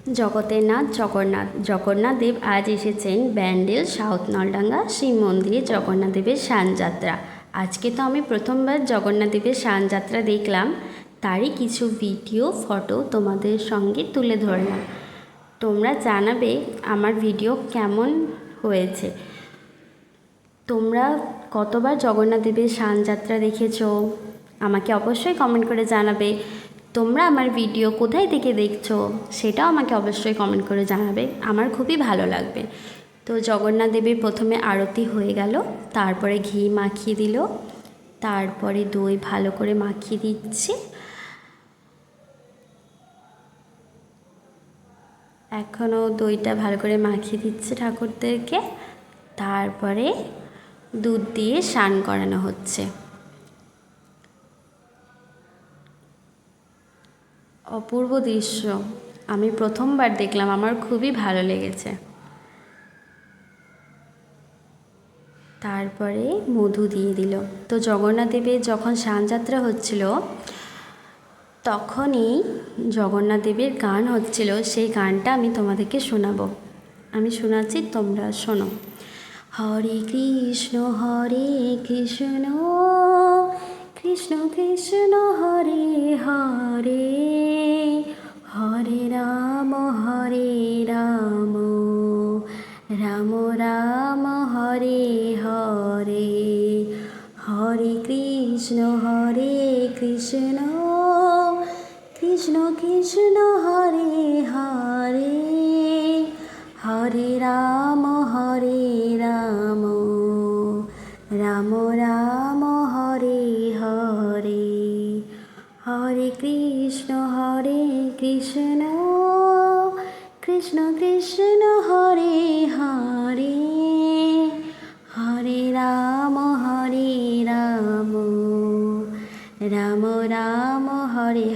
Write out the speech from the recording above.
জগতের নাথ জগন্নাথ দেব আজ এসেছেন ব্যান্ডেল সাউথ নলডাঙ্গা শিব মন্দিরে জগন্নাথ দেবের শানযাত্রা। আজকে তো আমি প্রথমবার জগন্নাথ দেবের শানযাত্রা দেখলাম, তারই কিছু ভিডিও ফটো তোমাদের সঙ্গে তুলে ধরলাম। তোমরা জানাবে আমার ভিডিও কেমন হয়েছে। তোমরা কতবার জগন্নাথ দেবের শানযাত্রা দেখেছো আমাকে অবশ্যই কমেন্ট করে জানাবে। তোমরা আমার ভিডিও কোথায় থেকে দেখছো সেটাও আমাকে অবশ্যই কমেন্ট করে জানাবে, আমার খুবই ভালো লাগবে। তো জগন্নাথ দেবের প্রথমে আরতি হয়ে গেল, তারপরে ঘি মাখিয়ে দিল, তারপরে দই ভালো করে মাখিয়ে দিচ্ছে। এখনও দইটা ভালো করে মাখিয়ে দিচ্ছে ঠাকুরদেরকে, তারপরে দুধ দিয়ে স্নান করানো হচ্ছে। অপূর্ব দৃশ্য, আমি প্রথমবার দেখলাম, আমার খুবই ভালো লেগেছে। তারপরে মধু দিয়ে দিল। তো জগন্নাথ দেবের যখন শানযাত্রা হচ্ছিল তখনই জগন্নাথ দেবের গান হচ্ছিল, সেই গানটা আমি তোমাদেরকে শোনাবো। আমি শোনাচ্ছি, তোমরা শোনো। হরে কৃষ্ণ কৃষ্ণ কৃষ্ণ হরে হরে, হরে রাম রাম রাম হরে হরে, হরে কৃষ্ণ কৃষ্ণ কৃষ্ণ হরে হরে, হরে রাম রাম রাম হরে হরে, হরে কৃষ্ণ কৃষ্ণ কৃষ্ণ হরে হরে, হরে রাম রাম রাম হরে